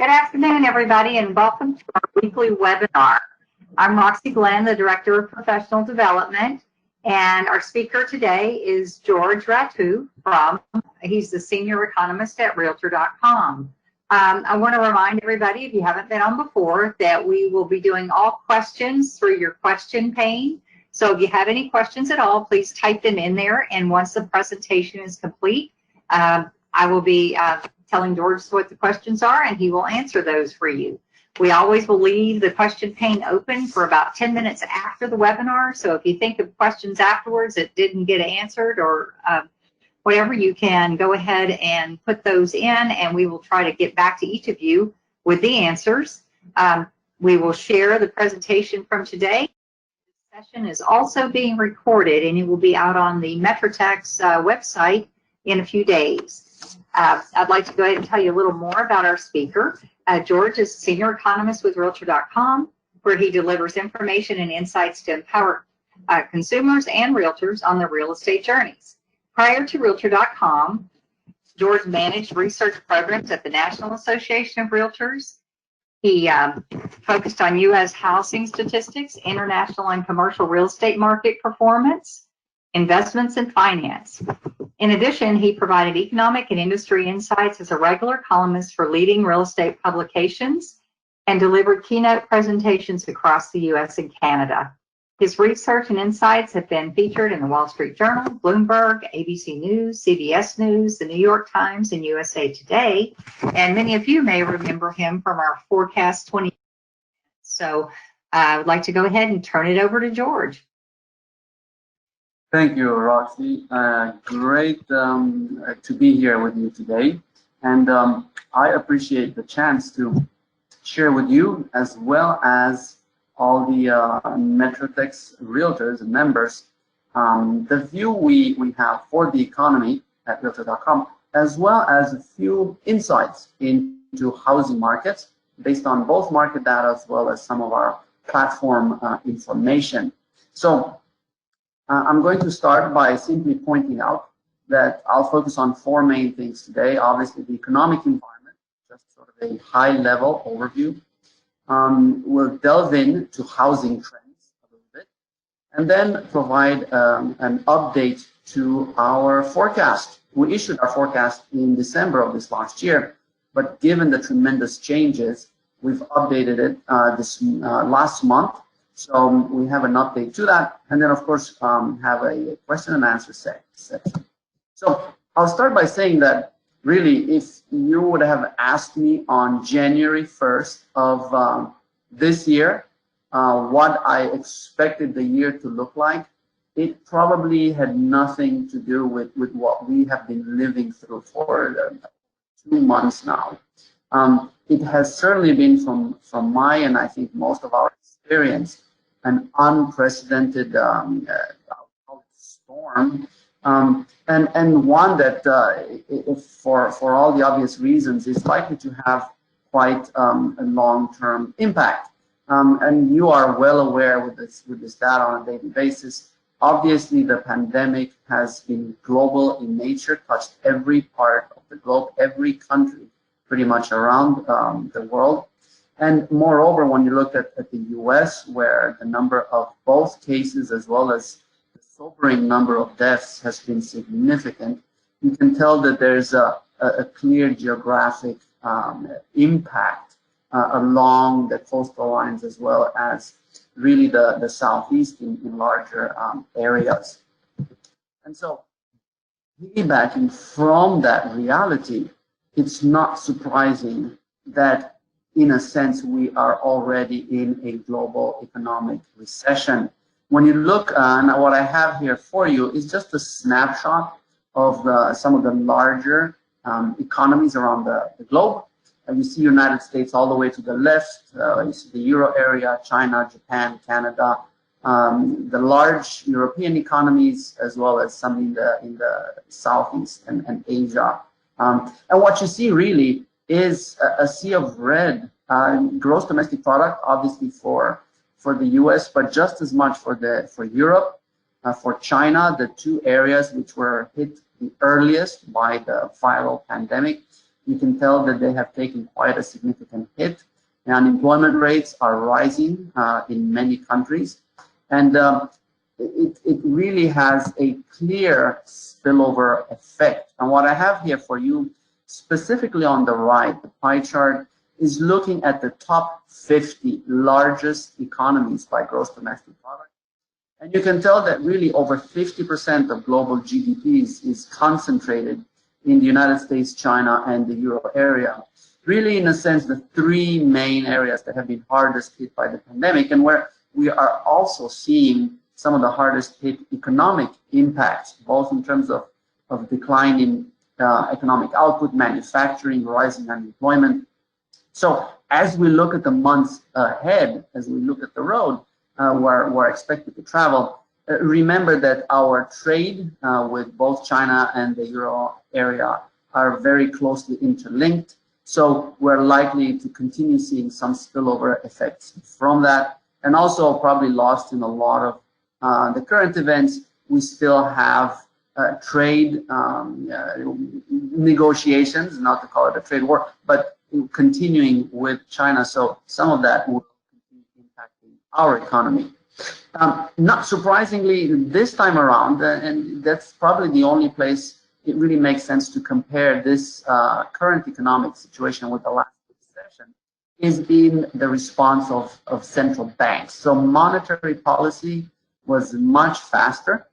Good afternoon, everybody, and welcome to our weekly webinar. I'm Roxy Glenn, the Director of Professional Development, and our speaker today is George Ratiu he's the Senior Economist at Realtor.com. I want to remind everybody, if you haven't been on before, that we will be doing all questions through your question pane. So if you have any questions at all, please type them in there, and once the presentation is complete, I will be telling George what the questions are, and he will answer those for you. We always will leave the question pane open for about 10 minutes after the webinar, so if you think of questions afterwards that didn't get answered or whatever, you can go ahead and put those in, and we will try to get back to each of you with the answers. We will share the presentation from today. This session is also being recorded, and it will be out on the MetroTex website in a few days. I'd like to go ahead and tell you a little more about our speaker. George is Senior Economist with Realtor.com, where he delivers information and insights to empower consumers and realtors on their real estate journeys. Prior to Realtor.com, George managed research programs at the National Association of Realtors. He focused on U.S. housing statistics, international and commercial real estate market performance, investments, and finance. In addition, he provided economic and industry insights as a regular columnist for leading real estate publications and delivered keynote presentations across the U.S. and Canada. His research and insights have been featured in the Wall Street Journal, Bloomberg, ABC News, CBS News, the New York Times, and USA Today. And many of you may remember him from our Forecast 20. So I would like to go ahead and turn it over to George. Thank you, Roxy. Great to be here with you today. And I appreciate the chance to share with you, as well as all the MetroTex realtors and members, the view we have for the economy at Realtor.com, as well as a few insights into housing markets based on both market data as well as some of our platform information. So I'm going to start by simply pointing out that I'll focus on four main things today. Obviously, the economic environment, just sort of a high-level overview. We'll delve into housing trends a little bit, and then provide an update to our forecast. We issued our forecast in December of this last year, but given the tremendous changes, we've updated it this last month. So we have an update to that, and then of course have a question and answer section. So I'll start by saying that really, if you would have asked me on January 1st of this year what I expected the year to look like, it probably had nothing to do with what we have been living through for 2 months now. It has certainly been from my, and I think most of our experience, an unprecedented storm, and one that, for all the obvious reasons, is likely to have quite a long-term impact. And you are well aware with this data on a daily basis. Obviously, the pandemic has been global in nature, touched every part of the globe, every country pretty much around the world. And moreover, when you look at the US, where the number of both cases as well as the sobering number of deaths has been significant, you can tell that there's a clear geographic impact along the coastal lines, as well as really the southeast in larger areas. And so, piggybacking from that reality, it's not surprising that in a sense, we are already in a global economic recession. When you look, and what I have here for you is just a snapshot of some of the larger economies around the globe. You see United States all the way to the left. You see the Euro area, China, Japan, Canada, the large European economies, as well as some in the Southeast and Asia. And what you see really is a sea of red, gross domestic product, obviously for the U.S., but just as much for Europe, for China, the two areas which were hit the earliest by the viral pandemic, you can tell that they have taken quite a significant hit. And unemployment rates are rising in many countries. And it really has a clear spillover effect. And what I have here for you, specifically on the right, the pie chart, is looking at the top 50 largest economies by gross domestic product. And you can tell that really over 50% of global GDP is concentrated in the United States, China, and the Euro area. Really, in a sense, the three main areas that have been hardest hit by the pandemic, and where we are also seeing some of the hardest hit economic impacts, both in terms of decline in economic output, manufacturing, rising unemployment. So as we look at the months ahead, as we look at the road, we're expected to travel, remember that our trade with both China and the Euro area are very closely interlinked. So we're likely to continue seeing some spillover effects from that. And also probably lost in a lot of the current events, we still have trade negotiations, not to call it a trade war, but continuing with China. So some of that will continue impacting our economy. Not surprisingly, this time around, and that's probably the only place it really makes sense to compare this current economic situation with the last recession, is in the response of central banks. So monetary policy was much faster.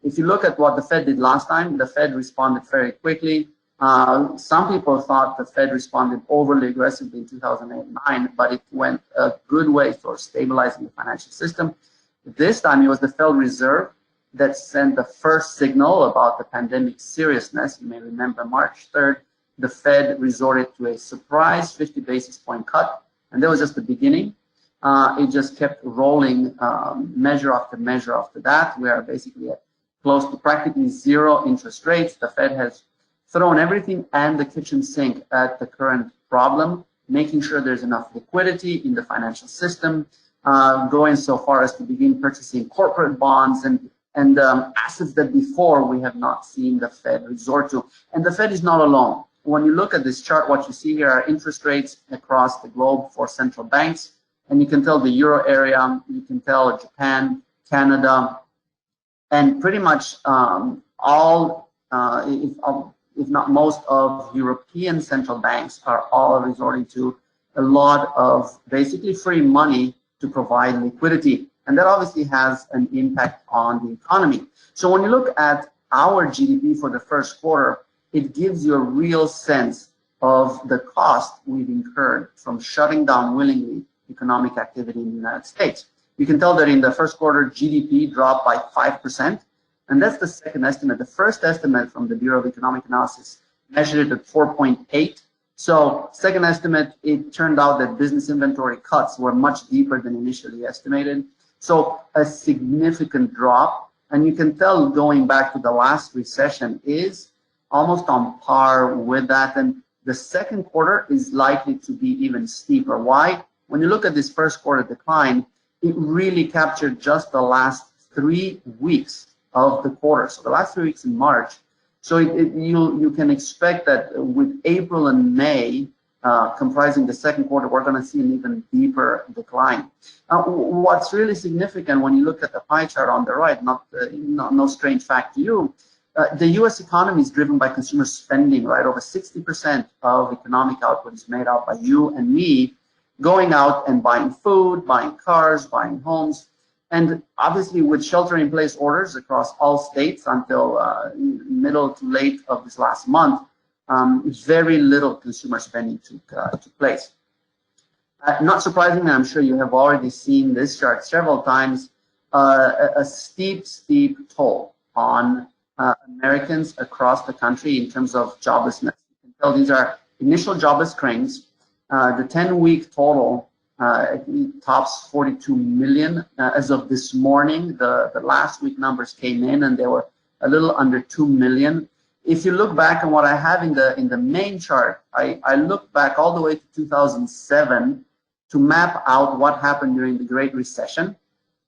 If you look at what the Fed did last time, the Fed responded very quickly. Some people thought the Fed responded overly aggressively in 2008-9, but it went a good way for stabilizing the financial system. This time it was the Federal Reserve that sent the first signal about the pandemic's seriousness. You may remember March 3rd, the Fed resorted to a surprise 50 basis point cut, and that was just the beginning. It just kept rolling measure after measure after that. We are basically at close to practically zero interest rates. The Fed has thrown everything and the kitchen sink at the current problem, making sure there's enough liquidity in the financial system, going so far as to begin purchasing corporate bonds and assets that before we have not seen the Fed resort to. And the Fed is not alone. When you look at this chart, what you see here are interest rates across the globe for central banks. And you can tell the Euro area, you can tell Japan, Canada, and pretty much all, if not most of European central banks are all resorting to a lot of basically free money to provide liquidity. And that obviously has an impact on the economy. So when you look at our GDP for the first quarter, it gives you a real sense of the cost we've incurred from shutting down willingly economic activity in the United States. You can tell that in the first quarter, GDP dropped by 5%, and that's the second estimate. The first estimate from the Bureau of Economic Analysis measured it at 4.8. So second estimate, it turned out that business inventory cuts were much deeper than initially estimated. So a significant drop, and you can tell going back to the last recession is almost on par with that. And the second quarter is likely to be even steeper. Why? When you look at this first quarter decline, it really captured just the last 3 weeks of the quarter. So the last 3 weeks in March. So you can expect that with April and May comprising the second quarter, we're going to see an even deeper decline. What's really significant when you look at the pie chart on the right, no strange fact to you, the U.S. economy is driven by consumer spending, right? Over 60% of economic output is made out by you and me, going out and buying food, buying cars, buying homes. And obviously with shelter-in-place orders across all states until middle to late of this last month, very little consumer spending took place. Not surprisingly, I'm sure you have already seen this chart several times, a steep toll on Americans across the country in terms of joblessness. You can tell these are initial jobless claims. The 10-week total tops 42 million. As of this morning, the last week numbers came in and they were a little under 2 million. If you look back on what I have in the main chart, I look back all the way to 2007 to map out what happened during the Great Recession.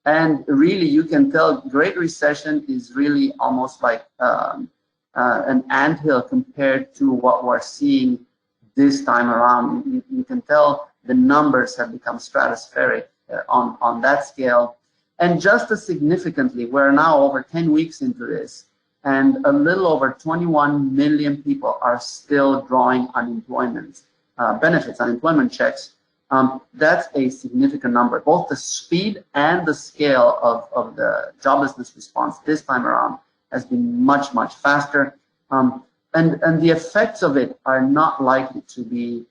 And really, you can tell Great Recession is really almost like an anthill compared to what we're seeing this time around. You can tell the numbers have become stratospheric on that scale. And just as significantly, we're now over 10 weeks into this, and a little over 21 million people are still drawing unemployment benefits, unemployment checks. That's a significant number. Both the speed and the scale of the joblessness response this time around has been much, much faster. And the effects of it are not likely to be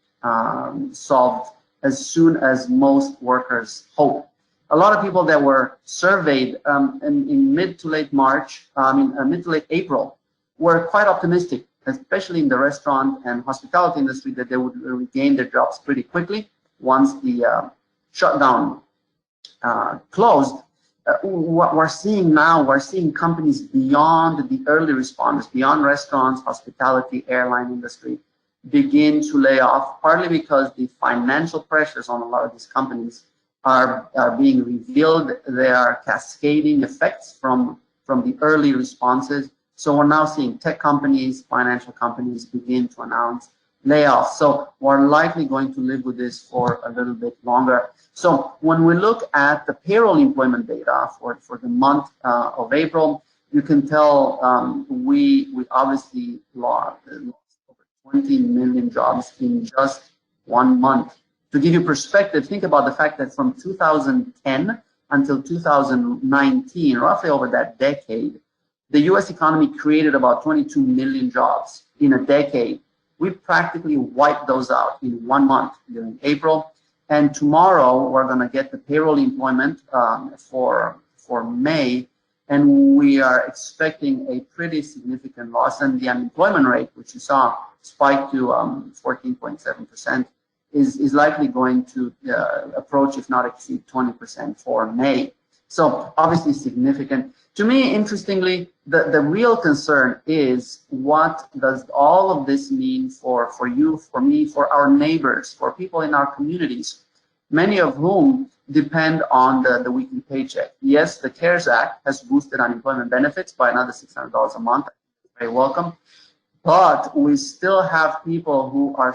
solved as soon as most workers hope. A lot of people that were surveyed in mid to late March, mid to late April, were quite optimistic, especially in the restaurant and hospitality industry, that they would regain their jobs pretty quickly once the shutdown closed. What we're seeing now, we're seeing companies beyond the early responders, beyond restaurants, hospitality, airline industry, begin to lay off, partly because the financial pressures on a lot of these companies are being revealed. There are cascading effects from the early responses. So we're now seeing tech companies, financial companies begin to announce layoffs. So we're likely going to live with this for a little bit longer. So when we look at the payroll employment data for the month of April, you can tell we obviously lost over 20 million jobs in just 1 month. To give you perspective, think about the fact that from 2010 until 2019, roughly over that decade, the US economy created about 22 million jobs in a decade. We practically wiped those out in 1 month during April. And tomorrow we're going to get the payroll employment for May, and we are expecting a pretty significant loss. And the unemployment rate, which you saw spike to 14.7%, is likely going to approach, if not exceed, 20% for May. So obviously significant. To me, interestingly, the real concern is, what does all of this mean for you, for me, for our neighbors, for people in our communities, many of whom depend on the weekly paycheck. Yes, the CARES Act has boosted unemployment benefits by another $600 a month. Very welcome. But we still have people who are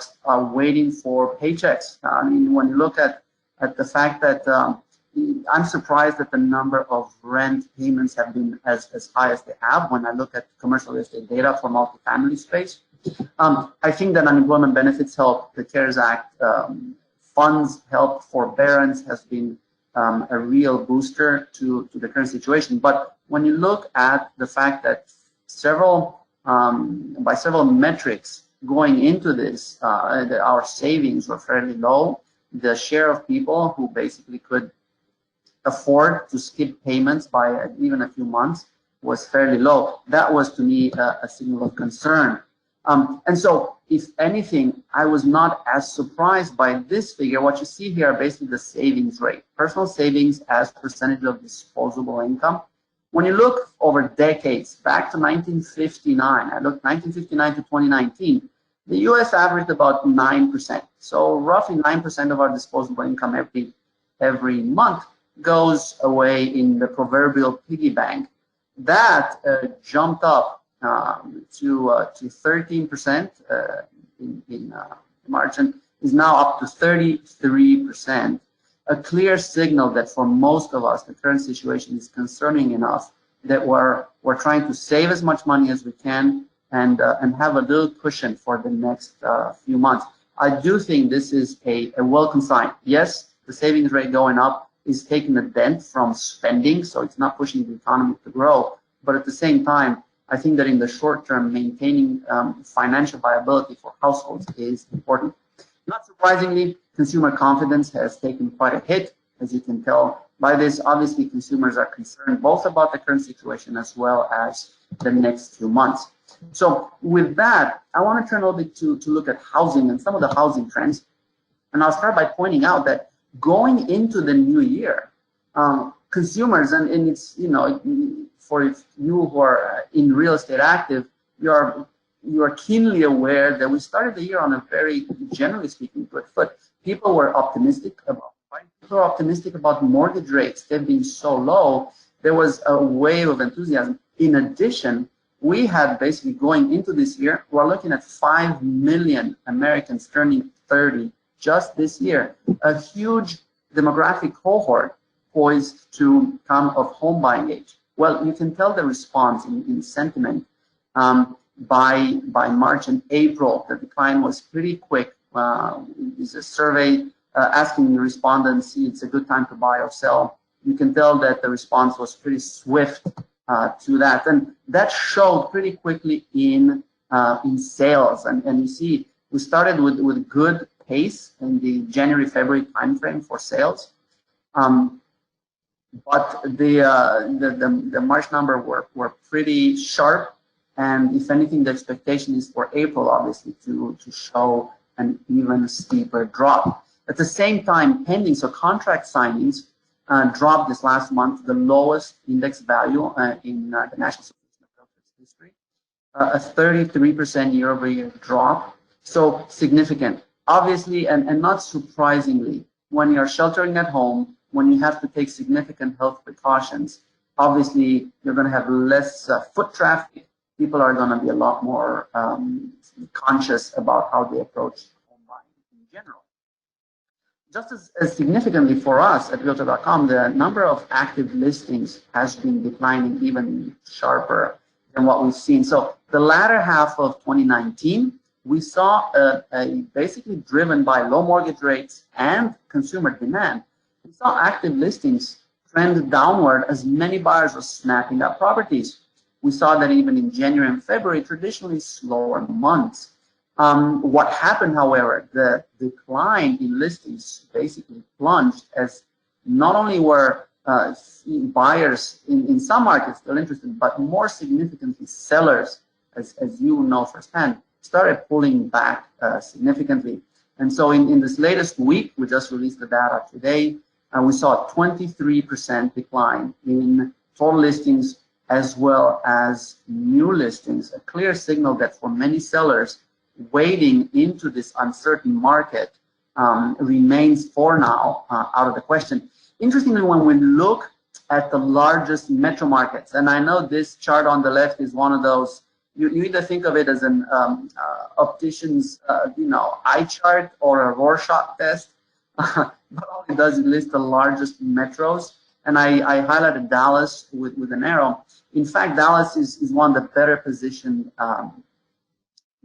waiting for paychecks. I mean, when you look at the fact that I'm surprised that the number of rent payments have been as high as they have. When I look at commercial real estate data for multifamily space, I think that unemployment benefits help. The CARES Act funds help. Forbearance has been a real booster to the current situation. But when you look at the fact that by several metrics going into this, our savings were fairly low. The share of people who basically could afford to skip payments by even a few months was fairly low. That was, to me, a signal of concern. And so, if anything, I was not as surprised by this figure. What you see here are basically the savings rate, personal savings as percentage of disposable income. When you look over decades, back to 1959, I looked 1959 to 2019, the US averaged about 9%. So roughly 9% of our disposable income every month goes away in the proverbial piggy bank. That jumped up to 13% in March, and is now up to 33%. A clear signal that for most of us, the current situation is concerning enough that we're trying to save as much money as we can and have a little cushion for the next few months. I do think this is a welcome sign. Yes, the savings rate going up is taking a dent from spending, so it's not pushing the economy to grow. But at the same time, I think that in the short term, maintaining financial viability for households is important. Not surprisingly, consumer confidence has taken quite a hit, as you can tell by this. Obviously, consumers are concerned both about the current situation as well as the next few months. So with that, I want to turn a little bit to look at housing and some of the housing trends. And I'll start by pointing out that going into the new year, consumers, and it's, you know, for you who are in real estate active, you are keenly aware that we started the year on a very, generally speaking, good foot. People were optimistic about mortgage rates. They've been so low. There was a wave of enthusiasm. In addition, we had basically going into this year, we're looking at 5 million Americans turning 30 just this year, a huge demographic cohort poised to come of home buying age. Well, you can tell the response in sentiment. By March and April, the decline was pretty quick. There's a survey asking the respondents, see it's a good time to buy or sell. You can tell that the response was pretty swift to that, and that showed pretty quickly in sales. And you see, we started with good pace in the January-February timeframe for sales, but the March number were pretty sharp. And if anything, the expectation is for April, obviously, to show an even steeper drop. At the same time, pending, so contract signings dropped this last month, the lowest index value in the National Association of Realtors history, a 33% year-over-year drop. So significant. Obviously, and not surprisingly, when you're sheltering at home, when you have to take significant health precautions, obviously, you're going to have less foot traffic. People are going to be a lot more conscious about how they approach home buying in general. Just as significantly for us at Realtor.com, the number of active listings has been declining even sharper than what we've seen. So the latter half of 2019, we saw basically driven by low mortgage rates and consumer demand. We saw active listings trend downward as many buyers were snapping up properties. We saw that even in January and February, traditionally slower months. What happened, however, the decline in listings basically plunged as not only were buyers in some markets still interested, but more significantly sellers, as you know firsthand, started pulling back significantly. And so in this latest week, we just released the data today, and we saw a 23% decline in total listings as well as new listings, a clear signal that for many sellers, wading into this uncertain market remains for now out of the question. Interestingly, when we look at the largest metro markets, and I know this chart on the left is one of those, you either think of it as an optician's eye chart or a Rorschach test, but all it does is list the largest metros. And I highlighted Dallas with an arrow. In fact, Dallas is one of the better positioned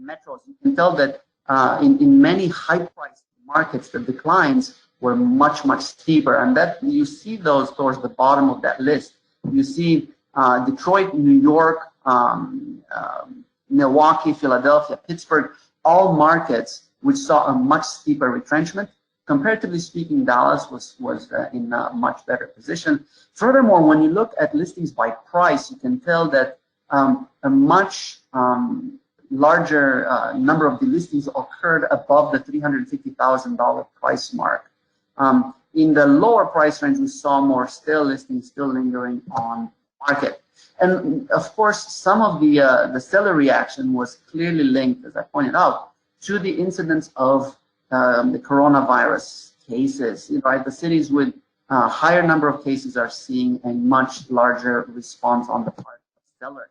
metros. You can tell that in many high-priced markets, the declines were much, much steeper. And that you see those towards the bottom of that list. You see Detroit, New York, Milwaukee, Philadelphia, Pittsburgh, all markets which saw a much steeper retrenchment. Comparatively speaking, Dallas was in a much better position. Furthermore, when you look at listings by price, you can tell that a much larger number of the listings occurred above the $350,000 price mark. In the lower price range, we saw more stale listings still lingering on market. And of course, some of the seller reaction was clearly linked, as I pointed out, to the incidence of the coronavirus cases. Right, the cities with a higher number of cases are seeing a much larger response on the part of sellers.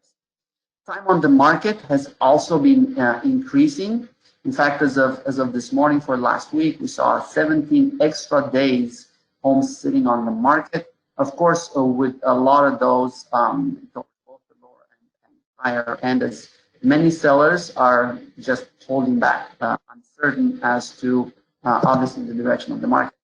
Time on the market has also been increasing. In fact, as of this morning for last week, we saw 17 extra days homes sitting on the market. Of course, with a lot of those both the lower and higher end, as many sellers are just holding back, uncertain as to obviously the direction of the market.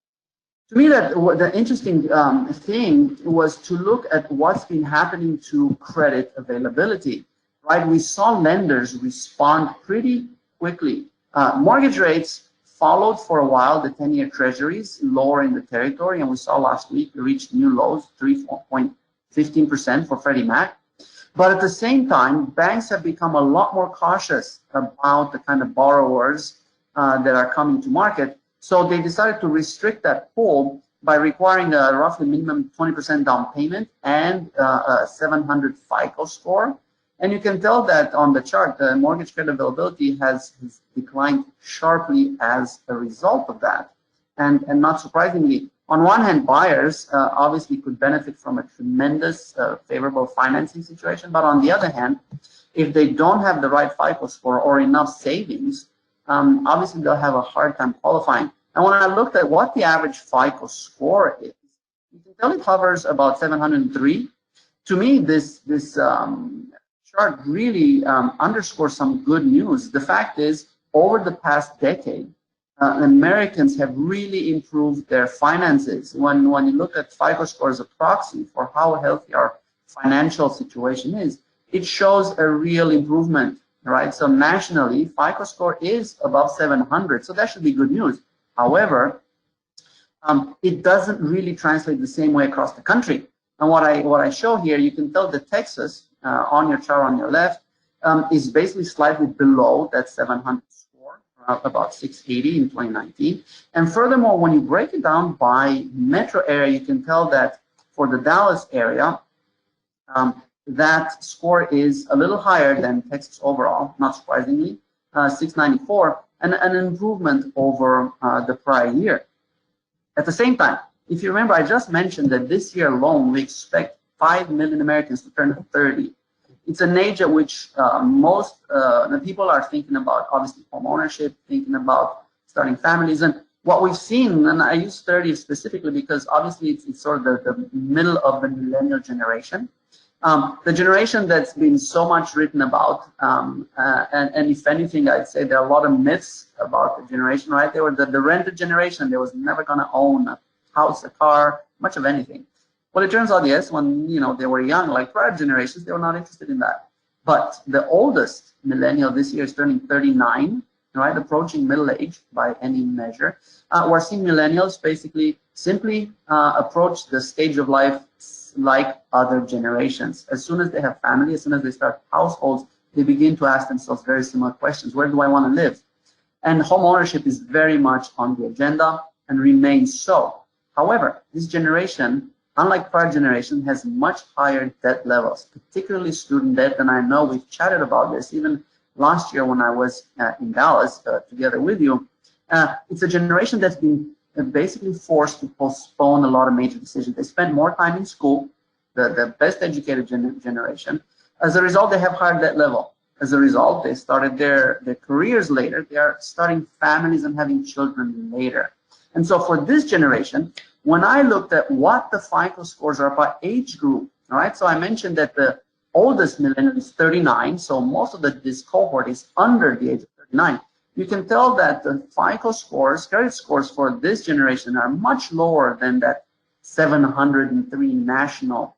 To me, the interesting thing was to look at what's been happening to credit availability. Right, we saw lenders respond pretty quickly. Mortgage rates followed for a while the 10-year treasuries lower in the territory, and we saw last week we reached new lows, 3.15% for Freddie Mac. But at the same time, banks have become a lot more cautious about the kind of borrowers that are coming to market. So they decided to restrict that pool by requiring a roughly minimum 20% down payment and a 700 FICO score. And you can tell that on the chart, the mortgage credit availability has declined sharply as a result of that. And not surprisingly, On one hand, buyers obviously could benefit from a tremendous favorable financing situation, but on the other hand, if they don't have the right FICO score or enough savings, obviously they'll have a hard time qualifying. And when I looked at what the average FICO score is, you can tell it hovers about 703. To me, this chart really underscores some good news. The fact is, over the past decade, Americans have really improved their finances. When you look at FICO score as a proxy for how healthy our financial situation is, it shows a real improvement, right? So nationally, FICO score is above 700, so that should be good news. However, it doesn't really translate the same way across the country. And what I show here, you can tell that Texas, on your chart on your left, is basically slightly below that 700 score, about 680 in 2019. And furthermore, when you break it down by metro area, you can tell that for the Dallas area, that score is a little higher than Texas overall, not surprisingly, 694, and an improvement over the prior year. At the same time, if you remember, I just mentioned that this year alone, we expect 5 million Americans to turn 30. It's an age at which most the people are thinking about, obviously, home ownership, thinking about starting families. And what we've seen, and I use 30 specifically because obviously it's sort of the middle of the millennial generation. The generation that's been so much written about, and if anything, I'd say there are a lot of myths about the generation, right? They were the rented generation. They was never going to own a house, a car, much of anything. Well, it turns out, yes, when they were young, like prior generations, they were not interested in that. But the oldest millennial this year is turning 39, right, approaching middle age by any measure. We're seeing millennials basically simply approach the stage of life like other generations. As soon as they have family, as soon as they start households, they begin to ask themselves very similar questions. Where do I want to live? And home ownership is very much on the agenda and remains so. However, this generation, unlike prior generation, has much higher debt levels, particularly student debt. And I know we've chatted about this even last year when I was in Dallas together with you. It's a generation that's been basically forced to postpone a lot of major decisions. They spend more time in school, the best educated generation. As a result, they have higher debt level. As a result, they started their careers later. They are starting families and having children later. And so for this generation, when I looked at what the FICO scores are by age group, all right, so I mentioned that the oldest millennial is 39, so most of this cohort is under the age of 39. You can tell that the FICO scores, credit scores for this generation are much lower than that 703 national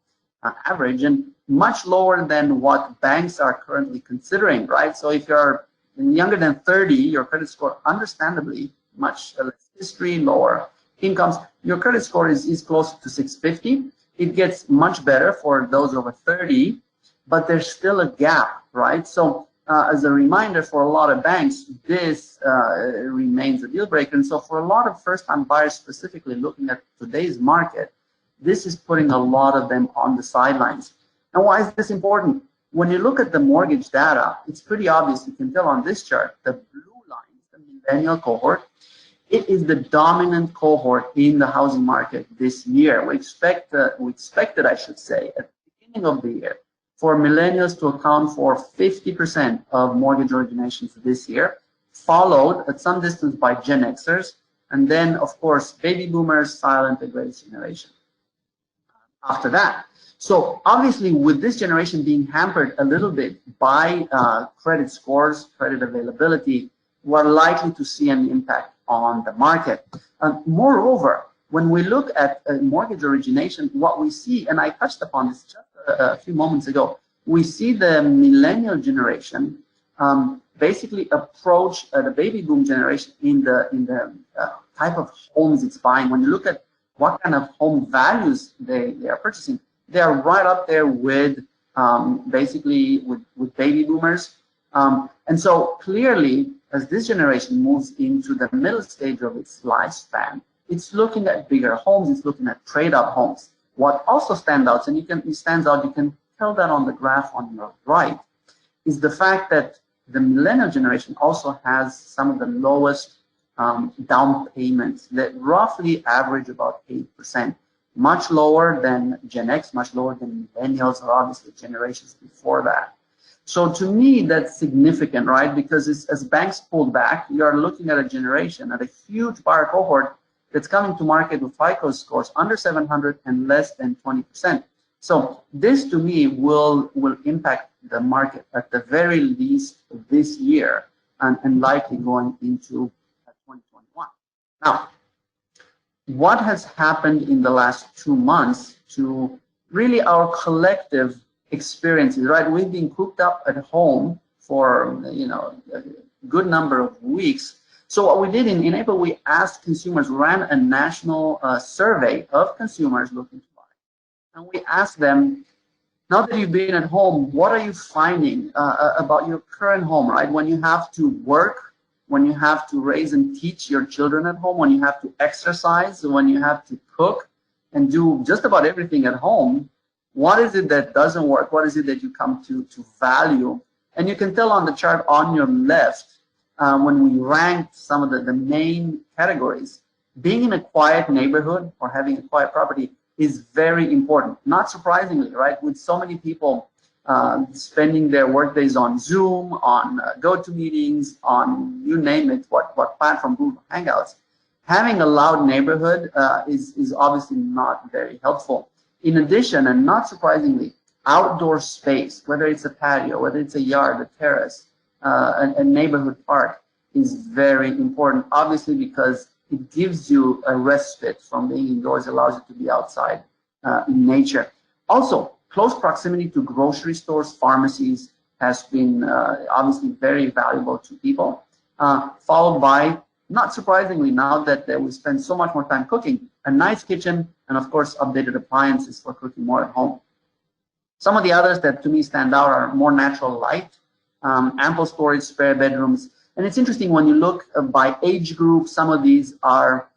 average, and much lower than what banks are currently considering, right? So if you're younger than 30, your credit score, understandably, much less history, lower incomes, your credit score is close to 650. It gets much better for those over 30, but there's still a gap, right? So as a reminder for a lot of banks, this remains a deal breaker. And so for a lot of first-time buyers, specifically looking at today's market, this is putting a lot of them on the sidelines. And why is this important? When you look at the mortgage data, it's pretty obvious. You can tell on this chart, the blue line, the millennial cohort, it is the dominant cohort in the housing market this year. We expected, I should say, at the beginning of the year, for millennials to account for 50% of mortgage originations this year, followed at some distance by Gen Xers, and then, of course, baby boomers, silent, the greatest generation after that. So obviously, with this generation being hampered a little bit by credit scores, credit availability, we're likely to see an impact on the market. Moreover, when we look at mortgage origination, what we see, and I touched upon this just a few moments ago, we see the millennial generation basically approach the baby boom generation in the type of homes it's buying. When you look at what kind of home values they are purchasing, they are right up there with basically with baby boomers. And so clearly, as this generation moves into the middle stage of its lifespan, it's looking at bigger homes, it's looking at trade-up homes. What also stands out, and you can tell that on the graph on your right, is the fact that the millennial generation also has some of the lowest down payments that roughly average about 8%, much lower than Gen X, much lower than millennials, or obviously generations before that. So to me, that's significant, right? Because as banks pulled back, you are looking at a generation, at a huge buyer cohort that's coming to market with FICO scores under 700 and less than 20%. So this to me will impact the market at the very least this year and likely going into 2021. Now, what has happened in the last 2 months to really our collective experiences, right? We've been cooped up at home for, a good number of weeks. So what we did in April, we asked consumers, ran a national survey of consumers looking to buy. And we asked them, now that you've been at home, what are you finding about your current home, right? When you have to work, when you have to raise and teach your children at home, when you have to exercise, when you have to cook and do just about everything at home, what is it that doesn't work? What is it that you come to value? And you can tell on the chart on your left, when we ranked some of the main categories, being in a quiet neighborhood or having a quiet property is very important. Not surprisingly, right? With so many people spending their workdays on Zoom, on GoToMeetings, on you name it, what platform, Google Hangouts, having a loud neighborhood is obviously not very helpful. In addition, and not surprisingly, outdoor space, whether it's a patio, whether it's a yard, a terrace, a neighborhood park, is very important, obviously, because it gives you a respite from being indoors, allows you to be outside in nature. Also, close proximity to grocery stores, pharmacies has been obviously very valuable to people, followed by, not surprisingly, now that we spend so much more time cooking, a nice kitchen, and of course, updated appliances for cooking more at home. Some of the others that to me stand out are more natural light, ample storage, spare bedrooms. And it's interesting when you look by age group, some of these are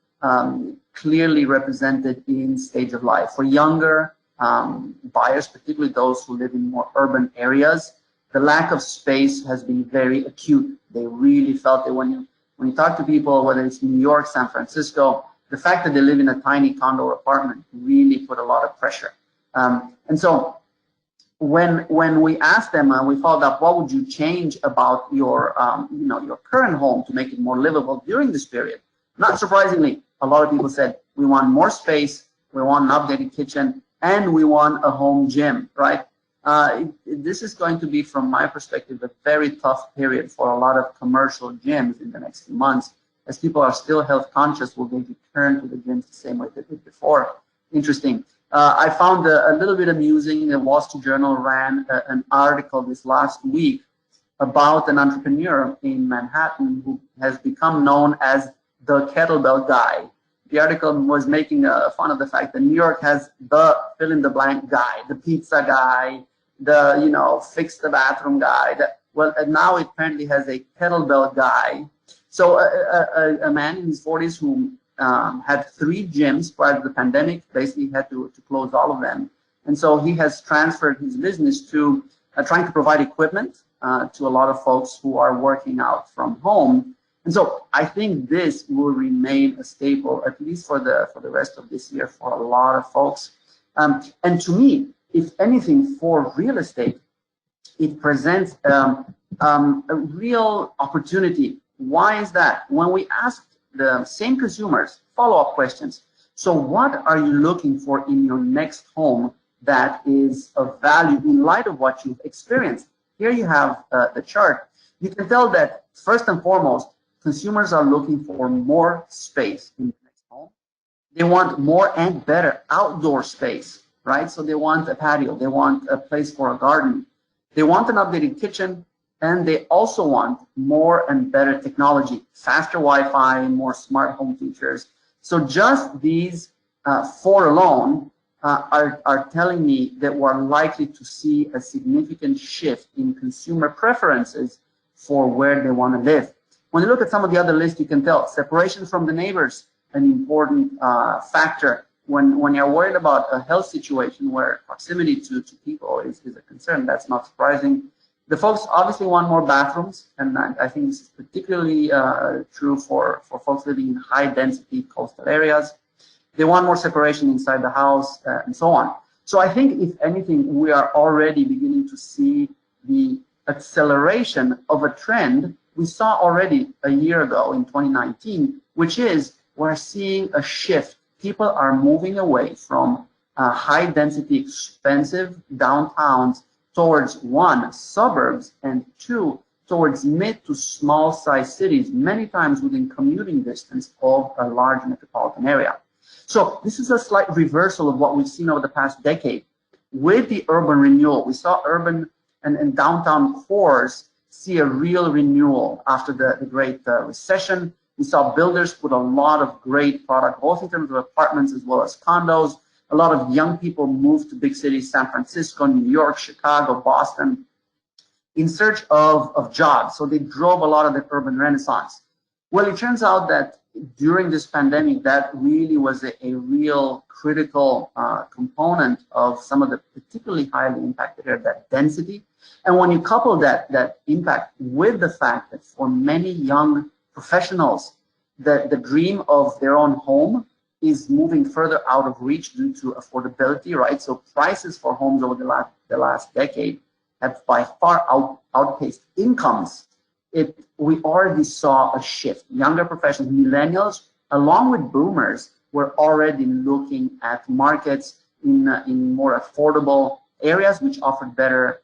clearly represented in stage of life. For younger buyers, particularly those who live in more urban areas, the lack of space has been very acute. They really felt it when you talk to people, whether it's New York, San Francisco, the fact that they live in a tiny condo or apartment really put a lot of pressure. And so when we asked them and we followed up, what would you change about your your current home to make it more livable during this period? Not surprisingly, a lot of people said we want more space, we want an updated kitchen, and we want a home gym, right? This is going to be, from my perspective, a very tough period for a lot of commercial gyms in the next few months. As people are still health conscious, will they return to the gyms the same way they did before? Interesting. I found a little bit amusing. The Wall Street Journal ran an article this last week about an entrepreneur in Manhattan who has become known as the kettlebell guy. The article was making fun of the fact that New York has the fill-in-the-blank guy, the pizza guy, the fix the bathroom guy. Well, now it apparently has a kettlebell guy. So a man in his 40s who had 3 gyms prior to the pandemic, basically had to close all of them. And so he has transferred his business to trying to provide equipment to a lot of folks who are working out from home. And so I think this will remain a staple, at least for the rest of this year, for a lot of folks. And to me, if anything, for real estate, it presents a real opportunity. Why is that? When we asked the same consumers follow-up questions, so what are you looking for in your next home that is of value in light of what you've experienced? Here you have the chart. You can tell that first and foremost, consumers are looking for more space in the next home. They want more and better outdoor space, right? So they want a patio, they want a place for a garden, they want an updated kitchen, and they also want more and better technology, faster Wi-Fi, more smart home features. So just these 4 alone are telling me that we're likely to see a significant shift in consumer preferences for where they want to live. When you look at some of the other lists, you can tell separation from the neighbors, an important factor. When you're worried about a health situation where proximity to people is a concern, that's not surprising. The folks obviously want more bathrooms, and I think this is particularly true for folks living in high-density coastal areas. They want more separation inside the house, and so on. So I think, if anything, we are already beginning to see the acceleration of a trend we saw already a year ago in 2019, which is we're seeing a shift. People are moving away from high-density, expensive downtowns towards, one, suburbs, and two, towards mid to small-sized cities, many times within commuting distance of a large metropolitan area. So this is a slight reversal of what we've seen over the past decade. With the urban renewal, we saw urban and downtown cores see a real renewal after the Great Recession. We saw builders put a lot of great product, both in terms of apartments as well as condos. A lot of young people moved to big cities, San Francisco, New York, Chicago, Boston, in search of jobs. So they drove a lot of the urban renaissance. Well, it turns out that during this pandemic, that really was a real critical component of some of the particularly highly impacted areas, that density. And when you couple that impact with the fact that for many young professionals, the dream of their own home is moving further out of reach due to affordability, right? So prices for homes over the last decade have by far outpaced incomes. We already saw a shift. Younger professionals, millennials, along with boomers, were already looking at markets in more affordable areas, which offered better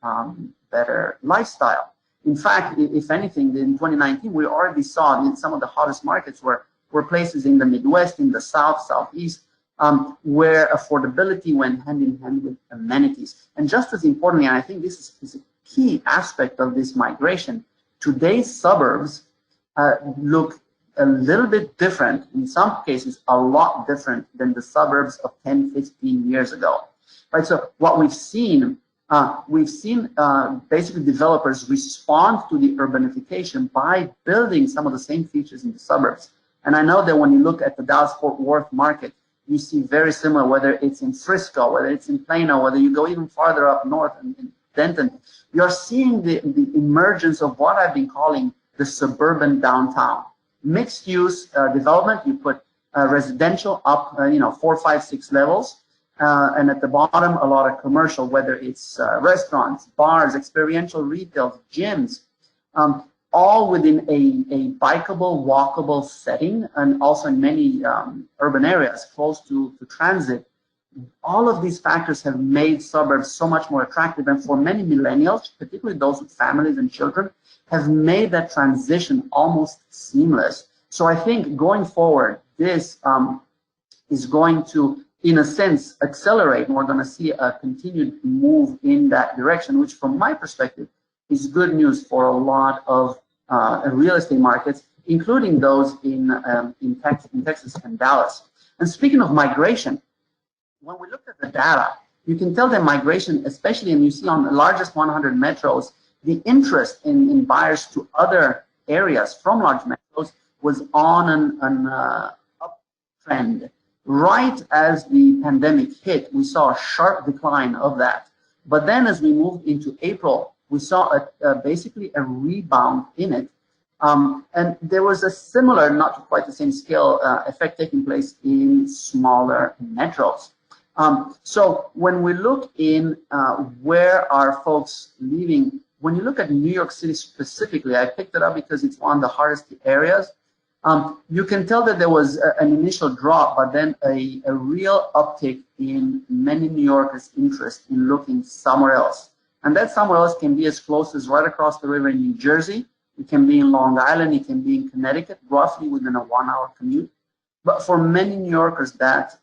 lifestyle. In fact, if anything, in 2019, we already saw in some of the hottest markets were places in the Midwest, in the South, Southeast, where affordability went hand in hand with amenities. And just as importantly, and I think this is a key aspect of this migration, today's suburbs look a little bit different, in some cases a lot different than the suburbs of 10, 15 years ago. Right, so what we've seen basically developers respond to the urbanification by building some of the same features in the suburbs. And I know that when you look at the Dallas-Fort Worth market, you see very similar, whether it's in Frisco, whether it's in Plano, whether you go even farther up north in Denton, you're seeing the emergence of what I've been calling the suburban downtown. Mixed use development, you put residential up, 4, 5, 6 levels, and at the bottom, a lot of commercial, whether it's restaurants, bars, experiential retail, gyms, all within a bikeable, walkable setting, and also in many urban areas close to transit. All of these factors have made suburbs so much more attractive, and for many millennials, particularly those with families and children, have made that transition almost seamless. So I think going forward, this is going to, in a sense, accelerate, and we're going to see a continued move in that direction, which from my perspective is good news for a lot of real estate markets, including those in Texas and Dallas. And speaking of migration, when we look at the data, you can tell that migration, especially, and you see on the largest 100 metros, the interest in buyers to other areas from large metros was on an uptrend. Right as the pandemic hit, we saw a sharp decline of that. But then as we moved into April, we saw basically a rebound in it. And there was a similar, not to quite the same scale, effect taking place in smaller metros. So when we look in where are folks living, when you look at New York City specifically, I picked it up because it's one of the hardest areas. You can tell that there was an initial drop, but then a real uptick in many New Yorkers' interest in looking somewhere else. And that somewhere else can be as close as right across the river in New Jersey. It can be in Long Island. It can be in Connecticut, roughly within a 1-hour commute. But for many New Yorkers, that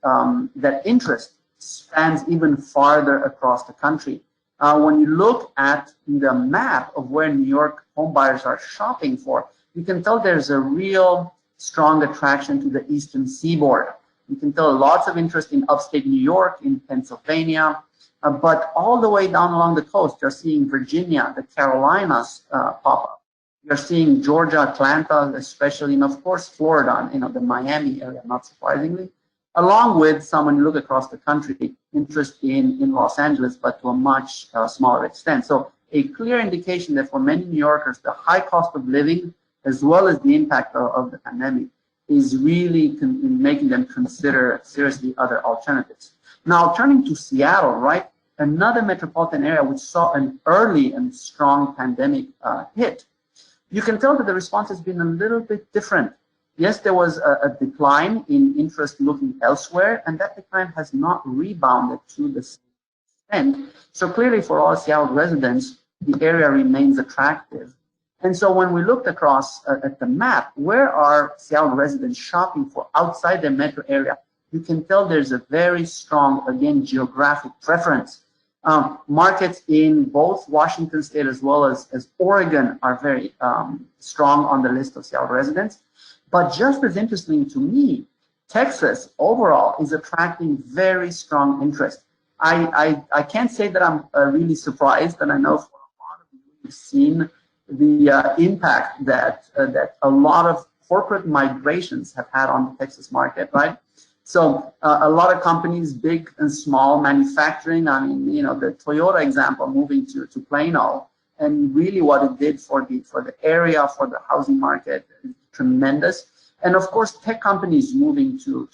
interest spans even farther across the country. When you look at the map of where New York homebuyers are shopping for, you can tell there's a real strong attraction to the Eastern Seaboard. You can tell lots of interest in upstate New York, in Pennsylvania, but all the way down along the coast, you're seeing Virginia, the Carolinas pop up. You're seeing Georgia, Atlanta, especially, and of course, Florida, the Miami area, not surprisingly, along with when you look across the country, interest in Los Angeles, but to a much smaller extent. So a clear indication that for many New Yorkers, the high cost of living, as well as the impact of the pandemic, is really making them consider seriously other alternatives. Now, turning to Seattle, right, another metropolitan area which saw an early and strong pandemic hit, you can tell that the response has been a little bit different. Yes, there was a decline in interest looking elsewhere, and that decline has not rebounded to the same extent. So clearly for all Seattle residents, the area remains attractive. And so when we looked across at the map, where are Seattle residents shopping for outside their metro area, you can tell there's a very strong, again, geographic preference. Markets in both Washington State as well as Oregon are very strong on the list of Seattle residents. But just as interesting to me, Texas overall is attracting very strong interest. I can't say that I'm really surprised, and I know for a lot of you have seen the impact that a lot of corporate migrations have had on the Texas market, right? So a lot of companies, big and small, manufacturing. I mean, you know, the Toyota example, moving to Plano, and really what it did for the area, for the housing market, is tremendous. And of course, tech companies moving to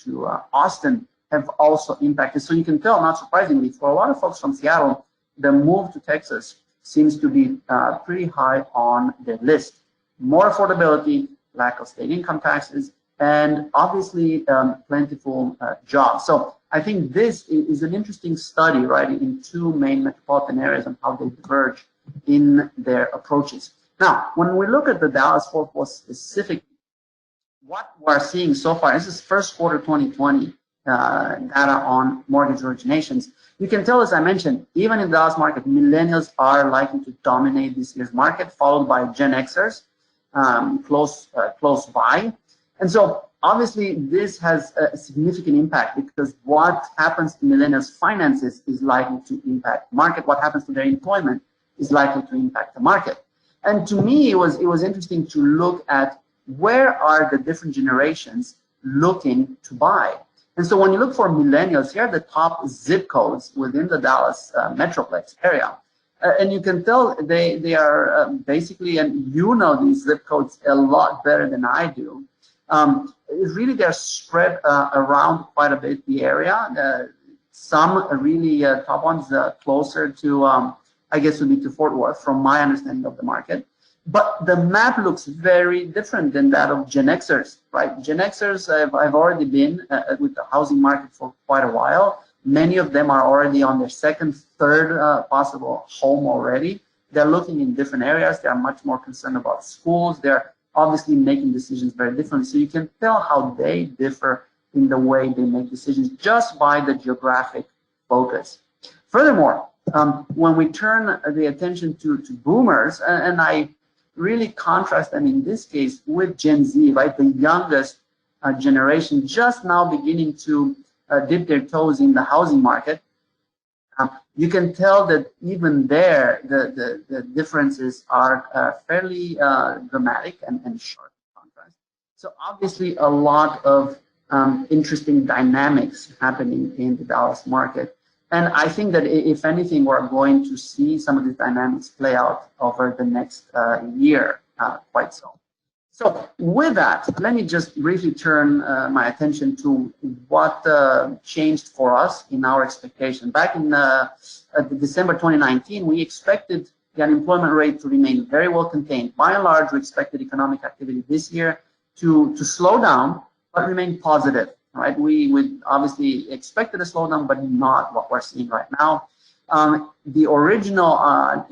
Austin have also impacted. So you can tell, not surprisingly, for a lot of folks from Seattle, the move to Texas seems to be pretty high on their list. More affordability, lack of state income taxes, and obviously plentiful jobs. So I think this is an interesting study, right, in two main metropolitan areas and how they diverge in their approaches. Now, when we look at the Dallas-Fort Worth specifically, what we're seeing so far, this is first quarter 2020 data on mortgage originations. You can tell, as I mentioned, even in the Dallas market, millennials are likely to dominate this year's market, followed by Gen Xers close by. And so obviously this has a significant impact, because what happens to millennials' finances is likely to impact the market. What happens to their employment is likely to impact the market. And to me, it was interesting to look at where are the different generations looking to buy. And so when you look for millennials, here are the top zip codes within the Dallas Metroplex area. And you can tell they are basically, and you know these zip codes a lot better than I do. Really, they're spread around quite a bit the area. Some really top ones closer to, I guess, would be to Fort Worth, from my understanding of the market. But the map looks very different than that of Gen Xers, right? Gen Xers have already been with the housing market for quite a while. Many of them are already on their second, third possible home already. They're looking in different areas. They are much more concerned about schools. They're obviously making decisions very differently. So you can tell how they differ in the way they make decisions just by the geographic focus. Furthermore, when we turn the attention to boomers, and I really contrast them in this case with Gen Z, right, the youngest generation, just now beginning to dip their toes in the housing market, you can tell that even there the differences are fairly dramatic and sharp contrast. So obviously a lot of interesting dynamics happening in the Dallas market. And I think that if anything, we're going to see some of these dynamics play out over the next year, quite so. So with that, let me just briefly turn my attention to what changed for us in our expectation. Back in December 2019, we expected the unemployment rate to remain very well contained. By and large, we expected economic activity this year to slow down, but remain positive. Right, we would obviously expected a slowdown, but not what we're seeing right now. The original, our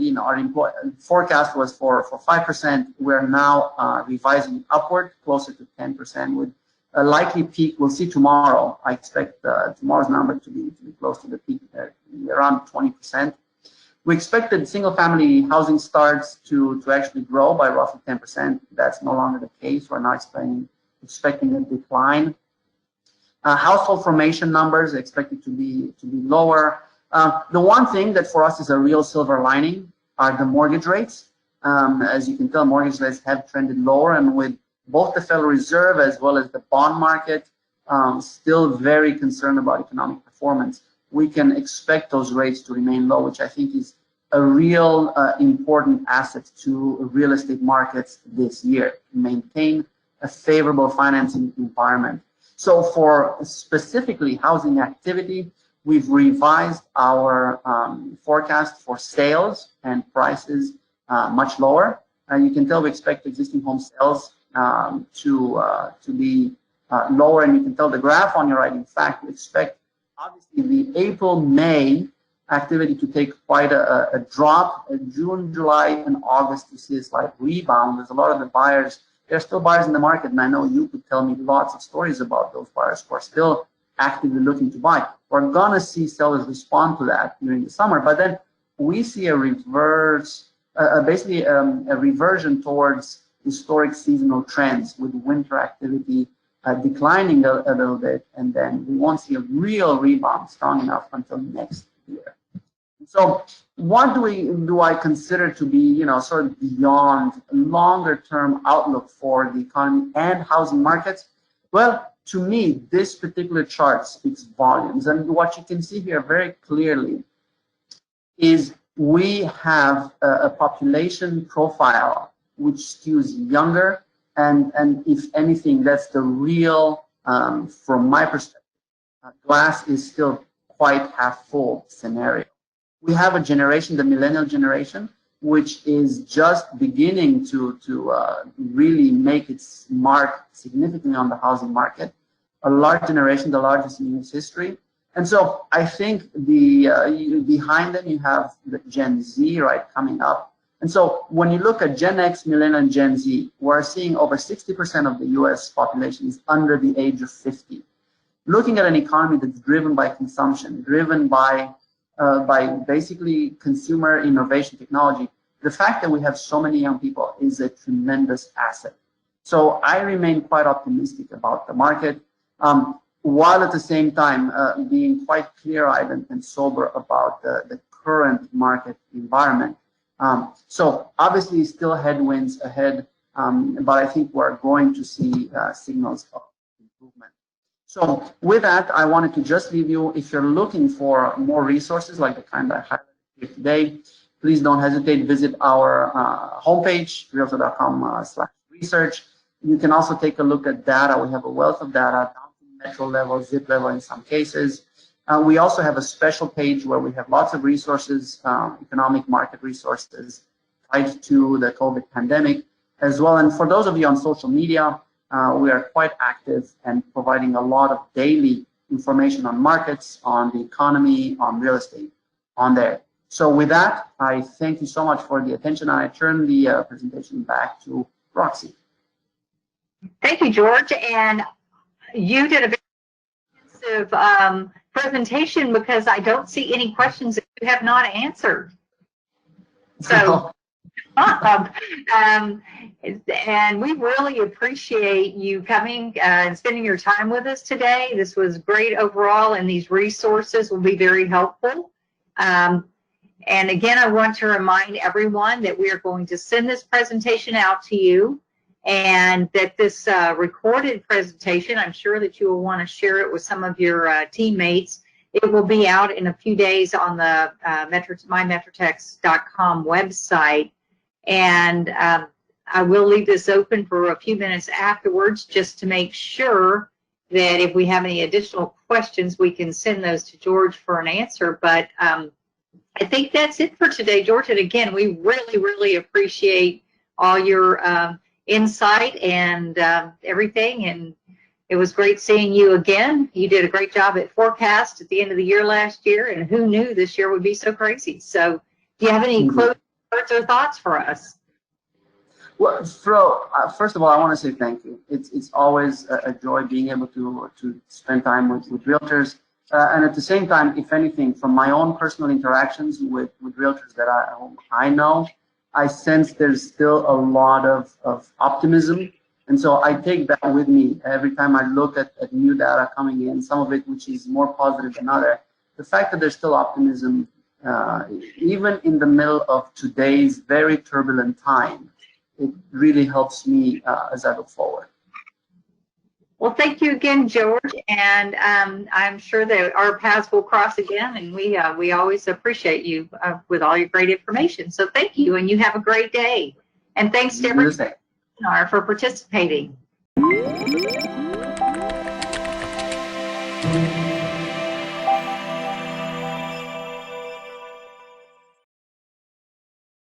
forecast was for 5%. We're now revising upward, closer to 10%, with a likely peak. We'll see tomorrow. I expect tomorrow's number to be close to the peak, around 20%. We expected single-family housing starts to actually grow by roughly 10%. That's no longer the case. We're now expecting a decline. Household formation numbers are expected to be lower. The one thing that for us is a real silver lining are the mortgage rates. As you can tell, mortgage rates have trended lower, and with both the Federal Reserve as well as the bond market still very concerned about economic performance, we can expect those rates to remain low, which I think is a real important asset to real estate markets this year, to maintain a favorable financing environment. So for specifically housing activity, we've revised our forecast for sales and prices much lower. You can tell we expect existing home sales to be lower, and you can tell the graph on your right. In fact, we expect obviously the April-May activity to take quite a drop. June, July, and August to see a slight rebound. There's a lot of the buyers. There are still buyers in the market, and I know you could tell me lots of stories about those buyers who are still actively looking to buy. We're gonna see sellers respond to that during the summer, but then we see a reverse, basically a reversion towards historic seasonal trends, with winter activity declining a little bit, and then we won't see a real rebound strong enough until next year. So what do I consider to be, you know, sort of beyond longer term outlook for the economy and housing markets? Well, to me, this particular chart speaks volumes. And what you can see here very clearly is we have a population profile which skews younger. And if anything, that's the real, from my perspective, glass is still quite half full scenario. We have a generation, the millennial generation, which is just beginning to really make its mark significantly on the housing market. A large generation, the largest in its history. And so I think behind them you have the Gen Z, right, coming up. And so when you look at Gen X, Millennial, and Gen Z, we're seeing over 60% of the US population is under the age of 50. Looking at an economy that's driven by consumption, driven by basically consumer innovation technology, the fact that we have so many young people is a tremendous asset. So I remain quite optimistic about the market, while at the same time being quite clear-eyed and sober about the current market environment. So obviously still headwinds ahead, but I think we're going to see signals of improvement. So with that, I wanted to just leave you, if you're looking for more resources like the kind I highlighted here today, please don't hesitate, visit our homepage, realtor.com/research. You can also take a look at data. We have a wealth of data, down to metro level, zip level in some cases. We also have a special page where we have lots of resources, economic market resources tied to the COVID pandemic as well. And for those of you on social media, we are quite active and providing a lot of daily information on markets, on the economy, on real estate on there. So with that, I thank you so much for the attention, and I turn the presentation back to Roxy. Thank you, George. And you did a very extensive presentation, because I don't see any questions that you have not answered. So, and we really appreciate you coming and spending your time with us today. This was great overall, and these resources will be very helpful. And again, I want to remind everyone that we are going to send this presentation out to you, and that this recorded presentation, I'm sure that you will want to share it with some of your teammates. It will be out in a few days on the mymetrotex.com website. And I will leave this open for a few minutes afterwards, just to make sure that if we have any additional questions, we can send those to George for an answer. But I think that's it for today, George. And again, we really, really appreciate all your insight and everything. And it was great seeing you again. You did a great job at forecast at the end of the year last year, and who knew this year would be so crazy. So do you have any closing words or thoughts for us? Well, first of all, I want to say thank you. It's always a joy being able to spend time with realtors. And at the same time, if anything, from my own personal interactions with realtors that I know, I sense there's still a lot of optimism. And so I take that with me every time I look at new data coming in, some of it which is more positive than other. The fact that there's still optimism, even in the middle of today's very turbulent time, it really helps me as I look forward. Well, thank you again, George, and I'm sure that our paths will cross again, and we always appreciate you with all your great information. So thank you, and you have a great day. And thanks to everyone for participating.